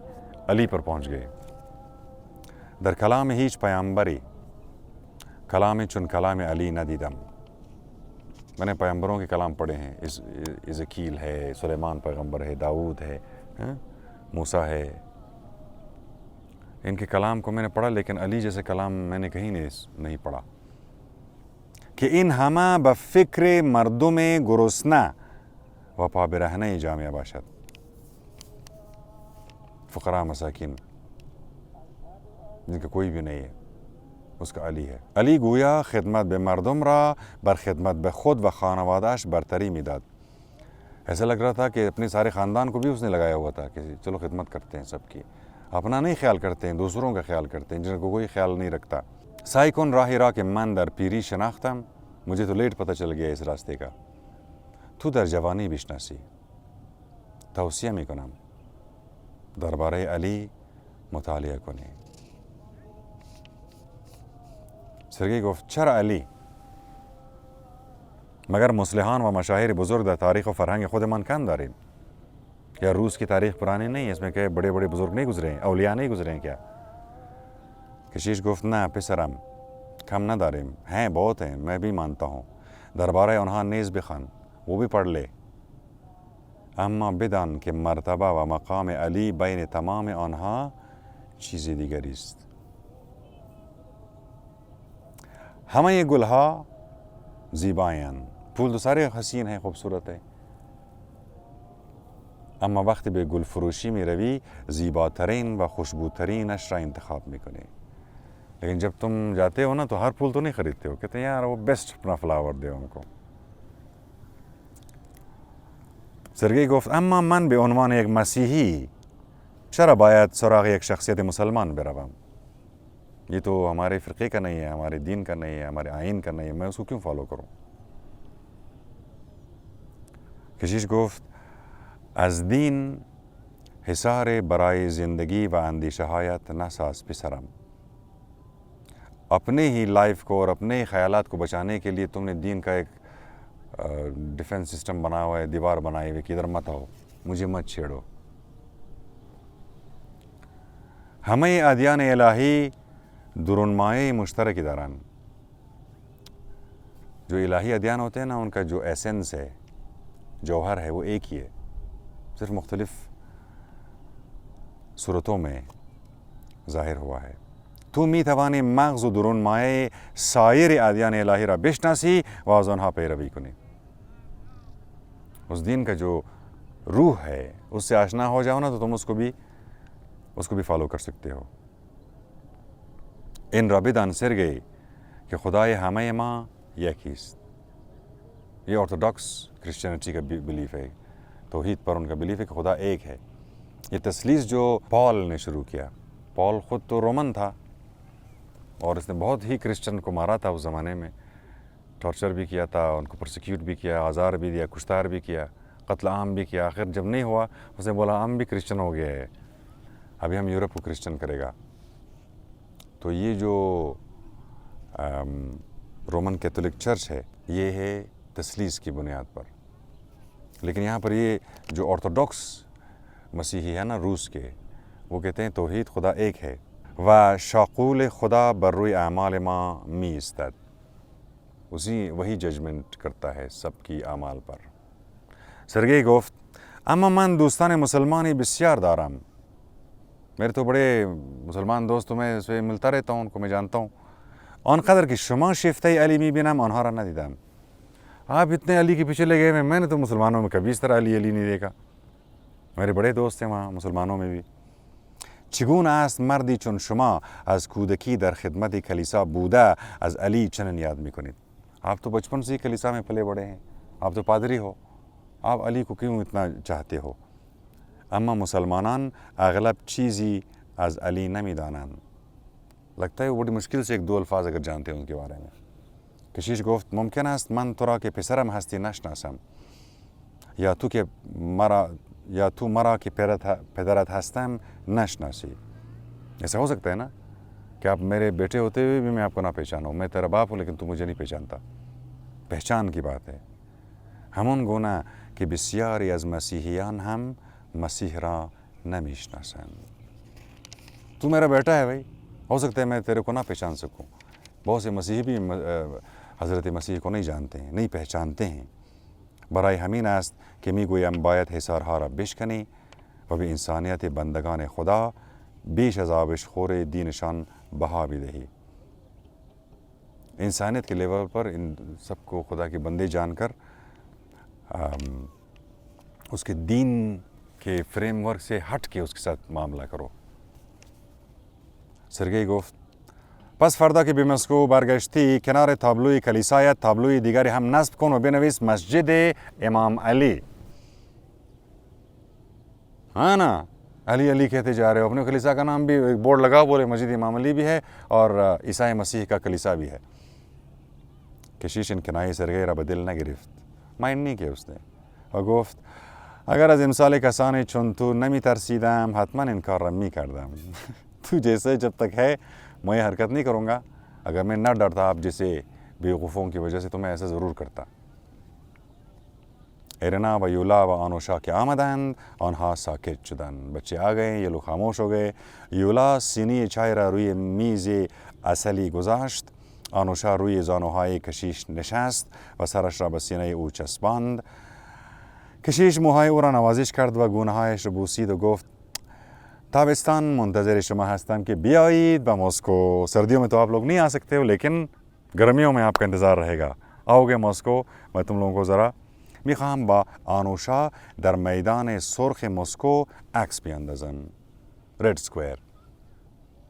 علی پر پہنچ گئے. در کلام هیچ پیامبری کلام چون کلام علی ندیدم. میں نے پیامبروں کے کلام پڑھے ہیں، ازکیل ہے، سلیمان پیغمبر ہے، داؤد ہے، موسیٰ ہے. ان کے کلام کو میں نے پڑھا، لیکن علی جیسے کلام میں نے کہیں نہیں پڑھا. کہ این همه به فکر مردم گرسنه و پا برهنه جامعه باشد. فقراء مساکین جن کا کوئی بھی نہیں ہے، اس کا علی ہے. علی گویا خدمت به مردم را بر خدمت به خود و خانوادهش برتری میداد. ایسا لگ رہا تھا کہ اپنے سارے خاندان کو بھی اس نے لگایا ہوا تھا کہ چلو خدمت کرتے ہیں سب کی. اپنا نہیں خیال کرتے ہیں، دوسروں کا خیال کرتے ہیں جن کو کوئی خیال نہیں رکھتا. سعی کن راہی را کہ من در پیری شناختم. مجھے تو لیٹ پتہ چل گیا اس راستے کا. تو در جوانی بشناسی. توصیه میکنم درباره علی مطالعه کنی. سرگئی گفت چرا علی؟ مگر مصلحان و مشاهیر بزرگ در تاریخ و فرهنگ خودمان کم داریم. یا روس کی تاریخ پرانی نہیں ہے، اس میں کہ بڑے بڑے بزرگ نہیں گزرے ہیں، اولیاء نہیں گزرے ہیں کیا؟ کشیش گفت نه پسرم، کم نداریم، ہیں بہت ہیں، میں بھی مانتا ہوں. دربارہ آنها نیز بخوان، وہ بھی پڑھ لے. اما بدان که مرتبه و مقام علی بین تمام آنها چیز دیگری است. همه گلها زیبایند. پھول تو سارے حسین ہیں، خوبصورت ہیں، اما وقتی به گل فروشی می روی زیباترین و خوشبوترینش را انتخاب می کنی. لیکن جب تم جاتے ہو نا تو ہر پھول تو نہیں خریدتے ہو، کہتے ہیں یار وہ بیسٹ اپنا فلاور دے ان کو. سرگئی گفت اما من به عنوان یک مسیحی چرا باید سراغ یک شخصیت مسلمان بروم؟ یہ تو ہمارے فرقے کا نہیں ہے، ہمارے دین کا نہیں ہے، ہمارے آئین کا نہیں ہے، میں اس کو کیوں فالو کروں؟ کشیش گفت از دین حصار برای زندگی و اندیشه هایت نساز پسرم. اپنے ہی لائف کو اور اپنے ہی خیالات کو بچانے کے لیے تم نے دین کا ایک ڈیفنس سسٹم بنا ہوا ہے، دیوار بنائی ہوئی کہ ادھر مت آؤ، مجھے مت چھیڑو. ہمیں ادیان الہی درونمائے مشترک دارن. جو الہی ادیان ہوتے ہیں نا، ان کا جو ایسنس ہے، جوہر ہے، وہ ایک ہی ہے، صرف مختلف صورتوں میں ظاہر ہوا ہے. تو می توانی مغز و درونمایه سایر ادیان الهی را بشناسی و از آنها پیروی کنی. اس دین کا جو روح ہے اس سے آشنا ہو جاؤ نا تو تم اس کو بھی فالو کر سکتے ہو. این را بدان سرگی که خدای همه ما یکی است. یہ آرتھوڈاکس کرسچینٹی کا بلیف ہے، توحید پر ان کا بلیف ہے کہ خدا ایک ہے. یہ تثلیث جو پال نے شروع کیا، پال خود تو رومن تھا اور اس نے بہت ہی کرسچن کو مارا تھا اس زمانے میں، ٹارچر بھی کیا تھا، ان کو پرسیکیوٹ بھی کیا، آزار بھی دیا، کشتار بھی کیا، قتل عام بھی کیا. آخر جب نہیں ہوا اس نے بولا ہم بھی کرسچن ہو گئے، ابھی ہم یورپ کو کرسچن کرے گا. تو یہ جو رومن کیتھولک چرچ ہے یہ ہے تثلیث کی بنیاد پر. لیکن یہاں پر یہ جو آرتھوڈاکس مسیحی ہے نا روس کے، وہ کہتے ہیں توحید خدا ایک ہے. و شاقول خدا بر روی اعمال ما می ایستد، وہی ججمنٹ کرتا ہے سب کی اعمال پر. سرگئی گفت اما من دوستان مسلمانی بسیار دارم. میرے تو بڑے مسلمان دوست، میں اس سے ملتا رہتا ہوں، ان کو میں جانتا ہوں. آنقدر کہ شما شیفته علی میبینم آنها را ندیدم. آپ اتنے علی کے پیچھے لگے ہوئے، میں نے تو مسلمانوں میں کبھی اس طرح علی نہیں دیکھا. میرے بڑے دوست ہیں وہاں مسلمانوں میں بھی. چگونه است مردی چون شما از کودکی در خدمت کلیسا بوده از علی چنین یاد میکنید. آپ تو بچپن سے ہی کلیسا میں پلے بڑے ہیں، آپ تو پادری ہو، آپ علی کو کیوں اتنا چاہتے ہو؟ اما مسلمانان اغلب چیزی از علی نمیدانند. لگتا ہے وہ بڑی مشکل سے ایک دو الفاظ اگر جانتے ہیں ان کے بارے میں. کشیش گفت ممکن است من تو را که پسرم هستی نشناسم، یا تو مرا که پدرت هستم نشناسی. ایسا ہو سکتا ہے نا کہ آپ میرے بیٹے ہوتے ہوئے بھی میں آپ کو نہ پہچانوں. میں تیرا باپ ہوں لیکن تو مجھے نہیں پہچانتا. پہچان کی بات ہے. همون گونه که بسیاری از مسیحیان هم مسیح را نمیشناسند. تو میرا بیٹا ہے بھائی، ہو سکتا ہے میں تیرے کو نہ پہچان سکوں. بہت سے مسیحی بھی حضرت مسیح کو نہیں جانتے ہیں، نہیں پہچانتے ہیں. برای همین است که میگویم باید حصارها را بشکنی و به انسانیت بندگان خدا بیش از آبشخور دینشان بها بدهی. انسانیت کے لیول پر ان سب کو خدا کے بندے جان کر اس کے دین کے فریم ورک سے ہٹ کے اس کے ساتھ معاملہ کرو. سرگئی گفت پس فردا که به مسکو برگشتی کنار تابلوی کلیسایت تابلوی دیگری هم نصب کن و بنویس مسجد امام علی. ہاں نا، علی علی کہتے جا رہے ہو. اپنے کلیسا کا نام بھی ایک بورڈ لگاؤ، بولے مسجد امام علی بھی ہے اور عیسی مسیح کا کلیسا بھی ہے. کشیش کنایه سرگئی را به دل نگرفت، مایل نہیں کیا اس نے، و گفت اگر از امثال کسانی چون تو نمی ترسیدم حتما این کار را می کردم. تو جیسے جب تک ہے میں حرکت نہیں کروں گا. اگر میں نہ ڈرتا آپ جیسے بیوقوفوں کی وجہ سے تو میں ایسا ضرور کرتا. ایرنا و یولا و آنوشا که آمدند آنها ساکت شدند. بچے آ گئے، یہ لوگ خاموش ہو گئے. یولا سینی چای را روی میز اصلی گذاشت. آنوشا روی زانوهای کشیش نشست و سرش را به سینه او چسباند. کشیش موهای او را نوازش کرد و گونه‌هایش را بوسید و گفت تابستان منتظر شما هستم که بیایید به مسکو. سردیوں میں تو آپ لوگ نہیں آ سکتے ہو لیکن گرمیوں میں آپ کا انتظار رہے گا. آؤ گے مسکو، میں تم لوگوں کو ذرا میخواهم با آنوشا در میدان سرخ مسکو عکس بیاندازم. ریڈ اسکوائر،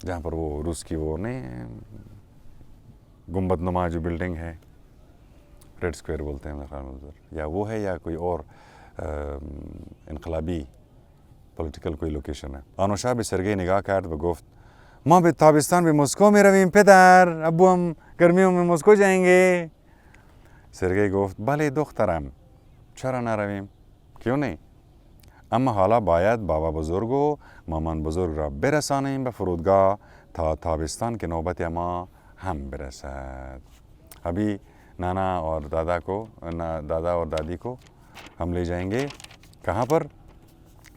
جہاں پر وہ روس کی وہ نہیں گنبد نما جو بلڈنگ ہے، ریڈ اسکوائر بولتے ہیں میرے خیال میں، یا وہ ہے یا کوئی اور انقلابی پولیٹیکل کوئی لوکیشن ہے. آنوشا به سرگئی نگاه کرد و گفت ما به تابستان به مسکو می رویم پدر، ابو هم گرمیوں میں مسکو جائیں گے. سرگئی گفت بله دخترم، چرا نرویم؟ کیوں نہیں؟ اما حالا باید بابا بزرگ و مامان بزرگ را برسانیم به فرودگاه تا تابستان که نوبت ما هم برسد. ابھی نانا اور دادا اور دادی کو ہم لے جائیں گے. کہاں پر؟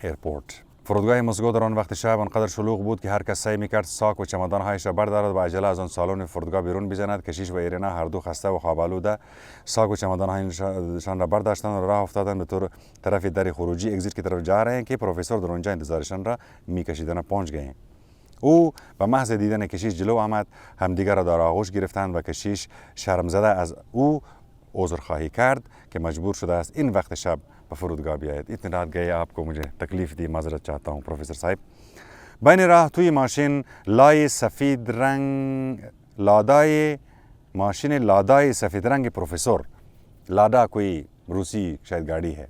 ایرپورت. فرودگاه مسکو در آن وقت شب آنقدر شلوغ بود که هر کس سعی میکرد ساک و چمدانهایش را بردارد و عجله از آن سالن فرودگاه بیرون بزند. کشیش و ایرنا هر دو خسته و خواب‌آلوده ساک و چمدانهایشان را برداشتند و راه افتادند به طرف در خروجی اگزیت کی طرف جا رہے ہیں که پروفسور در آنجا انتظارشان را میکشیدند. پہنچ گئے. او به محض دیدن کشیش جلو آمد، همدیگر را در آغوش گرفتند و کشیش شرمزده از او عذرخواهی کرد که مجبور شده است این وقت شب به فرودگاه بیاید. اتنی رات گئے، آپ کو مجھے تکلیف دی، معذرت چاہتا ہوں پروفیسر صاحب. بین راه توی ماشین لای سفید رنگ لادای ماشین لادای سفید رنگ پروفیسور، لادا کوئی روسی شاید گاڑی ہے.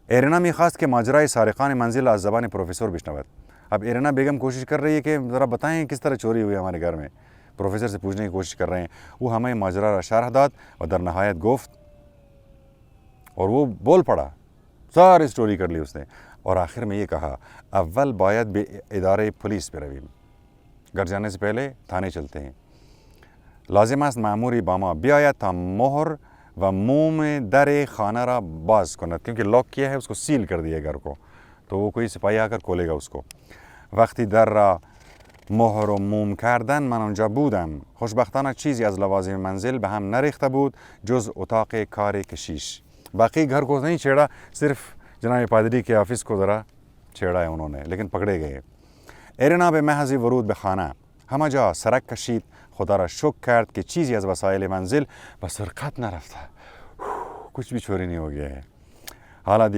ایرنا میخواست کہ ماجرای سارقان منزل از زبان پروفیسور بشنود. اب ایرنا بیگم کوشش کر رہی ہے کہ ذرا بتائیں کس طرح چوری ہوئی ہمارے گھر میں. پروفیسر سے پوچھنے کی کوشش کر رہے ہیں. وہ ہمیں ماجرا را شرح داد و در نہایت گفت اور وہ بول پڑا، ساری اسٹوری کر لی اس نے. اور آخر میں یہ کہا اول باید به اداره پولیس برویم. گھر جانے سے پہلے تھانے چلتے ہیں. لازم است مأموری با ما بیاید تا مهر و موم در خانه را باز کند، کیونکہ لاک کیا ہے، اس کو سیل کر دیا گھر کو، تو وہ کوئی سپاہی آ کر کھولے گا اس کو. وقتی در را مهر و موم کردن من آنجا بودم. خوشبختانه چیزی از لوازم منزل به هم نریخته بود جز اتاق کار کشیش. باقی گھر کو نہیں چھیڑا، صرف جناب پادری کے آفس کو ذرا چھیڑا ہے انہوں نے، لیکن پکڑے گئے. ایرنا به محض ورود به خانه همه جا سرک کشید. خدا را شکر کرد که چیزی از وسایل منزل به سرقت نرفته. کچھ بھی چوری نہیں ہو گیا ہے. حالا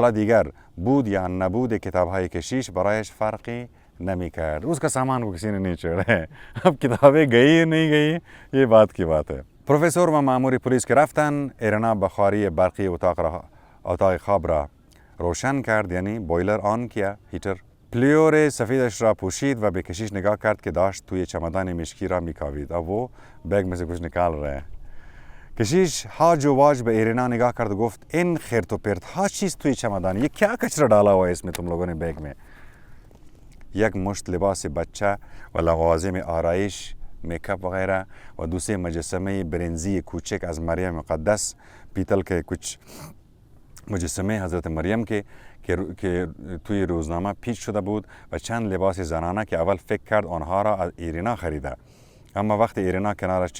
دیگر بود یا نبود کتاب‌های کشیش برایش فرقی نمی کرد. اس کا سامان کو کسی نے نہیں چھیڑا ہے. اب کتابیں گئی نہیں گئی یہ بات کی بات ہے. پروفیسور و مأمور پلیس که رفتن، ایرنا بخاری برقی اتاق خواب را روشن کرد، یعنی بویلر آن کیا، هیتر. پلیور سفیدش را پوشید و به کشیش نگاه کرد که داشت توی چمدان مشکی را میکاوید. اب وہ بیگ میں سے کچھ نکال رہے ہیں. کشیش هاج و واج به ایرنا نگاه کرد و گفت این خرت و پرت ها چیز توی چمدان، یہ کیا کچرا ڈالا ہوا ہے اس میں تم لوگوں نے بیگ میں؟ یک مشت لباس بچہ و لوازم آرائش، میک اپ وغیرہ و دوسرے مجسمه برنزی کوچک از مریم مقدس، پیتل کے کچھ مجسمه حضرت مریم کے که توی روزنامه پیچ شده بود و چند لباس زنانه که اول فکر کرد آنها را از ایرنا خریده. اما وقتی ایرنا کنارش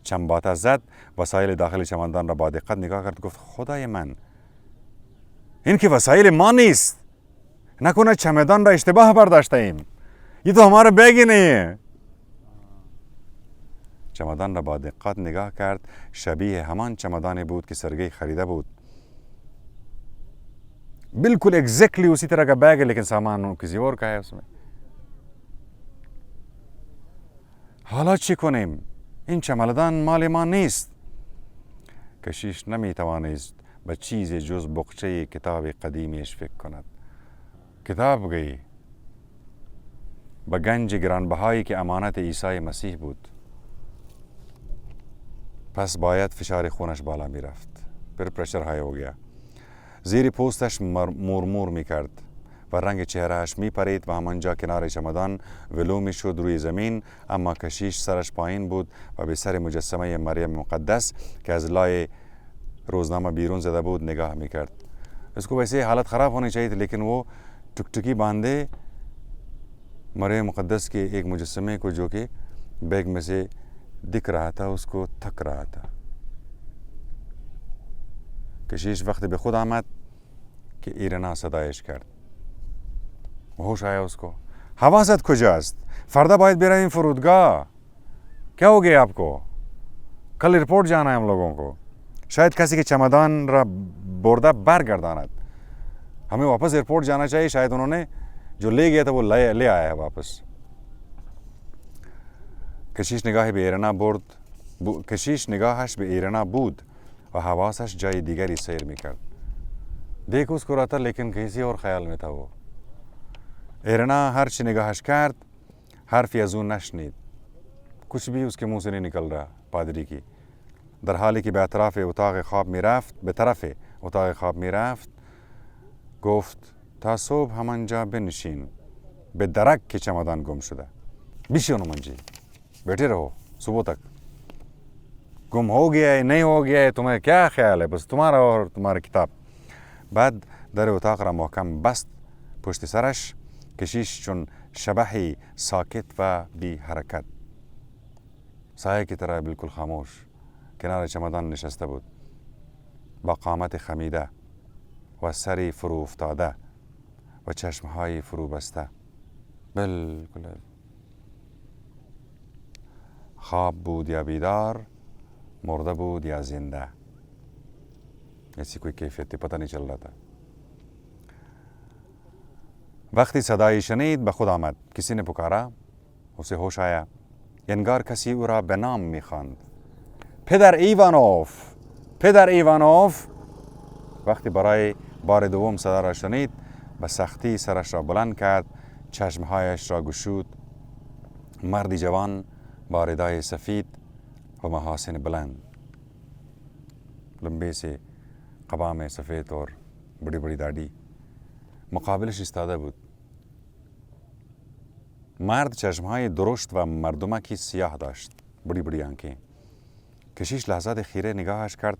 چنباته زد، وسایل داخل چمدان را با دقت نگاه کرد، گفت خدای من این که وسایل ما نیست، نکنه چمدان را اشتباه برداشته ایم، یہ تو ہمارا بیگ ہی نہیں ہے. چمدان را با دقت نگاه کرد، شبیه همان چمدانی بود که سرگئی خریده بود. بالکل ایگزیکٹلی اسی طرح کا بیگ ہے، لیکن سامان کسی اور کا ہے اس میں. حالا چی کنیم؟ این چمدان مال ما نیست. کشیش نمیتوانست به چیز جز بقچه کتاب قدیمیش فکر کند. کتاب گئی به گنج گرانبهایی که امانت عیسی مسیح بود. پس باید فشار خونش بالا میرفت. پھر پریشر های ہو گیا. زیر پوستش مورمور میکرد و رنگ چهرهش میپرید و همانجا کنار چمدان ولو میشد روی زمین. اما کشیش سرش پایین بود و به سر مجسمه مریم مقدس که از لای روزنامه بیرون زده بود نگاه میکرد. اس کو ویسے حالت خراب ہونی چاہیے تھی، لیکن وہ ٹکٹکی باندھے مریم مقدس کے ایک مجسمے کو جو کہ بیگ میں سے دکھ رہا تھا اس کو تھک رہا تھا. کشیش وقتی به خود آمد که ایرنا صدایش کرد. ہوش آیا اس کو. حواست کجاست؟ فردا باید برویم فرودگاه. کیا ہو گیا آپ کو؟ کل رپورٹ جانا ہے ہم لوگوں کو. شاید کسی کے چمدان را برده برگرداند. ہمیں واپس ایئرپورٹ جانا چاہیے، شاید انہوں نے جو لے گیا تھا وہ لے آیا ہے واپس. کشیش نگاهش به ایرنا بود و حواسش جای دیگری سیر میکرد. دیکھ اس کو رہا تھا لیکن کسی اور خیال میں تھا وہ. ایرنا هرچی نگاهش کرد حرفی از اون نشنید. کچھ بھی اس کے منہ سے نہیں نکل رہا پادری کی. در حالی که به طرف اتاق خواب میرفت گفت تا صبح همانجا بنشین، به درک که چمدان گم شده. بیشونو منجی بیٹھے رہو صبح تک. گم ہو گیا ہے نہیں ہو گیا ہے تمہیں کیا خیال ہے؟ بس تمہارا اور تمہارا کتاب. بعد در اتاق را محکم بست پشت سرش. کشیش چون شبحی ساکت و بی حرکت، سایه کی طرح بالکل خاموش کنار چمدان نشسته بود، با قامت خمیده و سری فرو افتاده و چشمهای فرو بسته. بالکل خواب بود یا بیدار، مرده بود یا زنده، ایسی کوئی کیفیت تھی، پتہ نہیں چل رہا تھا. وقتی صدایی شنید به خود آمد. کسی نے پکارا، اسے ہوش آیا. انگار کسی او را به نام می‌خواند. پدر ایوانوف، پدر ایوانوف. وقتی برای بار دوم صدا را شنید به سختی سرش را بلند کرد، چشمهایش را گشود. مردی جوان با ردای سفید و محاسن بلند، لمبے سے قبا سفید اور بڑی بڑی داڑھی مقابلش ایستاده بود. مرد چشمهای درشت و مردمکی سیاه داشت، بڑی بڑی آنکھیں. کشیش لحظات خیره نگاهش کرد.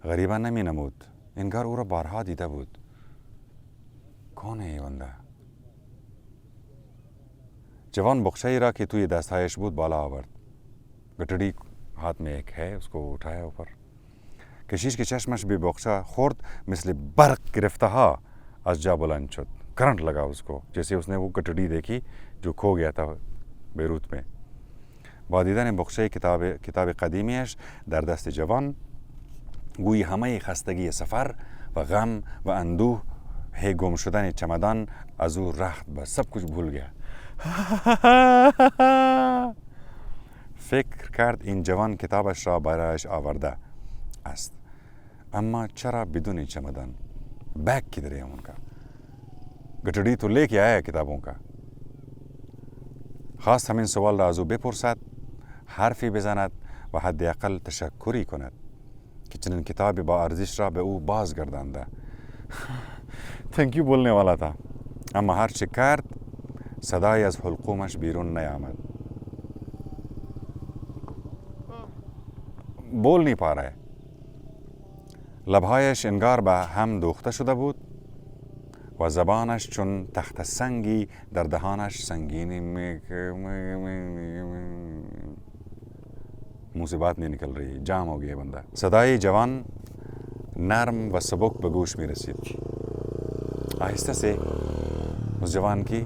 غریبا نمی نمود، انگار او را بارها دیده بود. کونه ای بنده؟ جوان بخچه‌ای را که توی دستهایش بود بالا آورد. گٹڑی ہاتھ میں ایک ہے، اس کو اٹھایا اوپر. کشیش کے چشمش به بخچه خورد، مثل برق گرفته ها از جا بلند شد. کرنٹ لگا اس کو، جیسے اس نے وہ گٹڑی دیکھی جو کھو گیا تھا بیروت میں. با دیدن بخچه کتاب قدیمیش در دست جوان، گویی همه خستگی سفر و غم و اندوه گم شدن چمدان از او رخت به سب کچھ بھول گیا. فکر کرد این جوان کتابش را برایش آورده است، اما چرا بدون چمدان؟ بیگ کدھر ہے ان کا؟ گٹڑی تو لے کے آیا ہے کتابوں کا. خواست همین سوال را از او بپرسد، حرفی بزند و حداقل تشکری کند که چنین کتاب با ارزش را به او بازگردانده. تھینک یو بولنے والا تھا، اما هر چه کرد صدای از حلقومش بیرون نیامد. بول نہیں پا رہا ہے. لبهایش انگار به هم دوخته شده بود و زبانش چون تخت سنگی در دهانش سنگینی منہ سے بات نہیں نکل رہی، جام ہو گیا بندہ. صدای جوان نرم و سبک به گوش می رسید. آہستہ سے اس جوان کی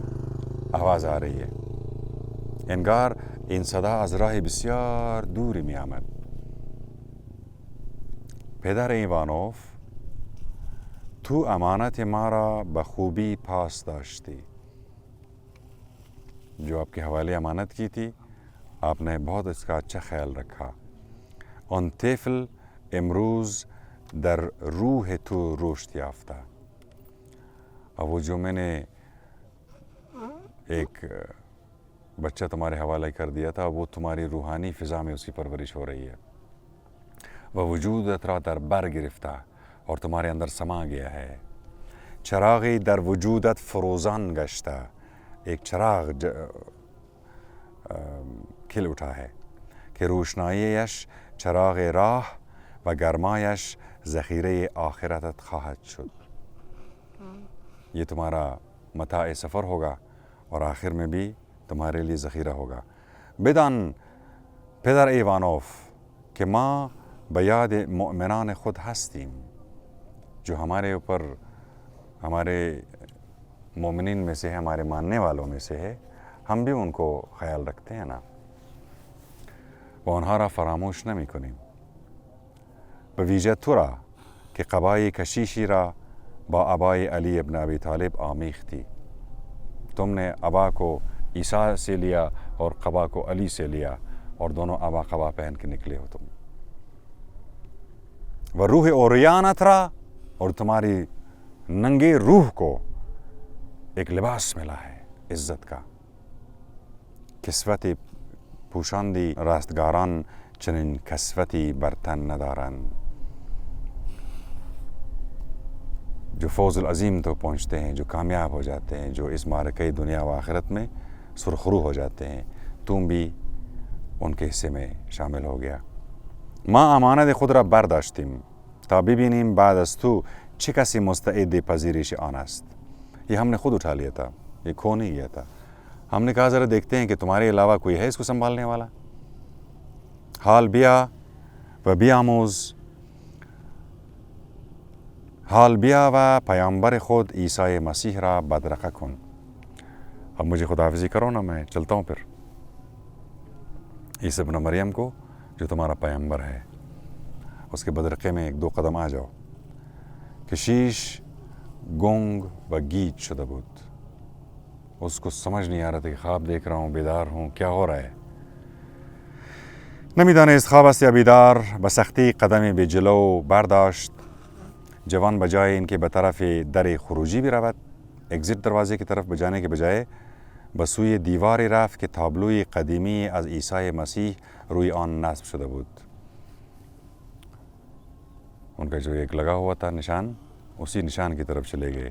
آواز آ رہی ہے. انگار این صدا از راه بسیار دوری می آمد. پدر ایوانوف، تو امانت ما را به خوبی پاس داشتی. جو آپ کے حوالے امانت کی تھی، آپ نے بہت اس کا اچھا خیال رکھا. آن طفل امروز در روح تو رشد یافتہ. اور وہ جو میں نے ایک بچہ تمہارے حوالے کر دیا تھا، وہ تمہاری روحانی فضا میں اس کی پرورش ہو رہی ہے. وہ وجودت را در بر گرفتہ اور تمہارے اندر سما گیا ہے. چراغی در وجودت فروزان گشتہ، ایک چراغ کھل اٹھا ہے که روشناییش چراغ راہ و گرمایش ذخیره آخرتت خواهد شد. یہ تمہارا متاع سفر ہوگا اور آخر میں بھی تمہارے لیے ذخیرہ ہوگا. بدان پدر ایوانوف کہ ما به یاد مؤمنان خود هستیم، جو ہمارے اوپر، ہمارے مومنین میں سے ہے، ہمارے ماننے والوں میں سے ہے. ہم بھی ان کو خیال رکھتے ہیں نا. و آنها را فراموش نمی کنیم. به ویژه تو را که قبای کشیشی را با عبای علی ابن ابی طالب آمیختی. تم نے عبا کو عیسیٰ سے لیا اور قبا کو علی سے لیا، اور دونوں عبا قبا پہن کے نکلے ہو تم. و روح اوریانت را، اور تمہاری ننگے روح کو ایک لباس ملا ہے عزت کا. کسوت پوشاندی راستگاران چنین کسوتی برتن ندارند. جو فوز العظیم تو پہنچتے ہیں، جو کامیاب ہو جاتے ہیں، جو اس معرکہ دنیا و آخرت میں سرخرو ہو جاتے ہیں، تم بھی ان کے حصے میں شامل ہو گیا. ما امانت خود را برداشتیم تا ببینیم بعد از تو چه کسی مستعد پذیرش آن است. یہ ہم نے خود اٹھا لیا تھا، یہ کھو نہیں گیا تھا. ہم نے کہا ذرا دیکھتے ہیں کہ تمہارے علاوہ کوئی ہے اس کو سنبھالنے والا. حال بیا و بیاموز، حال بیا و پیامبر خود عیسی مسیح را بدرقه کن. اب مجھے خداحافظی کرو نا، میں چلتا ہوں پھر. عیسی ابن مریم کو جو تمہارا پیامبر ہے، اس کے بدرقے میں ایک دو قدم آ جاؤ. کشیش گنگ و گیج شده بود. اس کو سمجھ نہیں آ رہا تھا کہ خواب دیکھ رہا ہوں، بیدار ہوں، کیا ہو رہا ہے. نمیدانست خواب است یا بیدار، بسختی قدمی به جلو برداشت. جوان بجائے ان کے بطرف در خروجی بھی رود، ایگزٹ دروازے کی طرف بجانے کے بجائے بسوی دیواری رفت که تابلوی قدیمی از عیسی مسیح روی آن نصب شده بود. ان کا جو ایک لگا ہوا تھا نشان، اسی نشان کی طرف چلے گئے.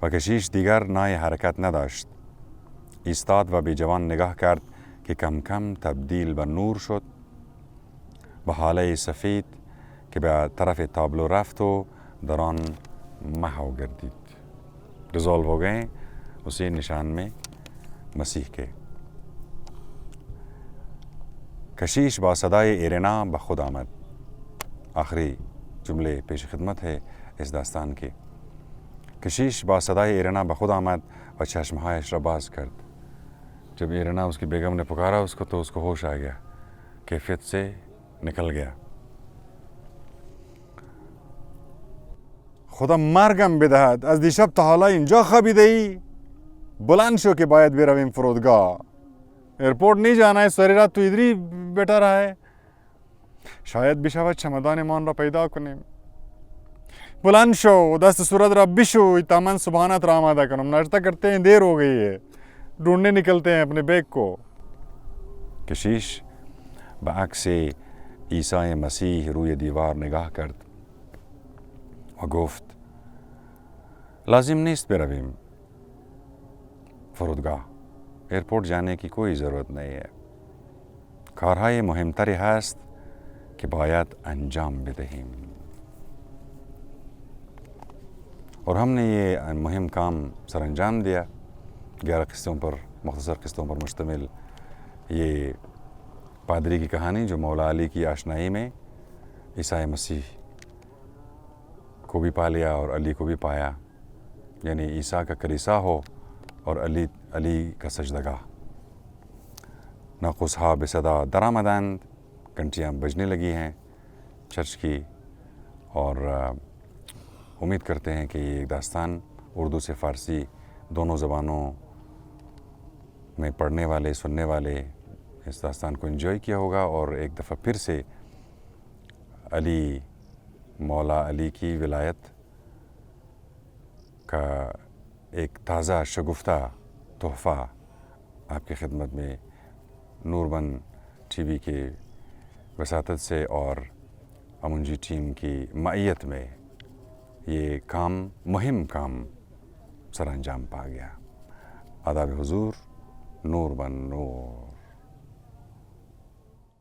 و کشیش دیگر نای حرکت نداشت. ایستاد و به جوان نگاه کرد که کم کم تبدیل به نور شد. به حاله سفید که به طرف تابلو رفت و در آن محو گردید. ریزولو ہو گئے اسی نشان میں مسیح کے. کشیش با صدای ایرنا به خود آمد. آخری جملے پیش خدمت ہے اس داستان کے. کشیش با صدای ایرنا به خود آمد و چشمهایش را باز کرد. جب ایرنا اس کی بیگم نے پکارا اس کو تو اس کو ہوش آ گیا، کیفیت سے نکل گیا. خدا مرگم بدهد، از دیشب تا حالا اینجا خوابیده ای؟ بلند شو که باید برویم فرودگاه. ایرپورت نہیں جانا ہے، ساری رات تو ادھری بیٹھا رہا ہے. شاید بشود چمدانمان را پیدا کنیم. بلند شو، دست صورت را بشوی تا من صبحانت را آماده کنم. ناشتہ کرتے ہیں، دیر ہو گئی ہے. ڈھونڈنے نکلتے ہیں اپنے بیگ کو. کشیش به عکس عیسی مسیح روی دیوار نگاه کرد و گفت لازم نیست برویم فرودگاه. ایرپورت جانے کی کوئی ضرورت نہیں ہے. کارهای مهمتری هست که باید انجام بدهیم. اور ہم نے یہ مہم کام سر انجام دیا. 11 قسطوں پر، مختصر قسطوں پر مشتمل یہ پادری کی کہانی جو مولا علی کی آشنائی میں عیسی مسیح کو بھی پا لیا اور علی کو بھی پایا. یعنی عیسیٰ کا کلیسا ہو اور علی کا سجدگاہ. ناقوسها به صدا درآمدند، گھنٹیاں بجنے لگی ہیں چرچ کی. اور امید کرتے ہیں کہ یہ ایک داستان اردو سے فارسی دونوں زبانوں میں پڑھنے والے، سننے والے اس داستان کو انجوائے کیا ہوگا اور ایک دفعہ پھر سے علی، مولا علی کی ولایت کا ایک تازہ شگفتہ تحفہ آپ کی خدمت میں نور بن ٹی وی کے وساطت سے اور امن جی ٹیم کی معیت میں یہ کام، مہم کام سر انجام پا گیا. آداب حضور، نور بن نور.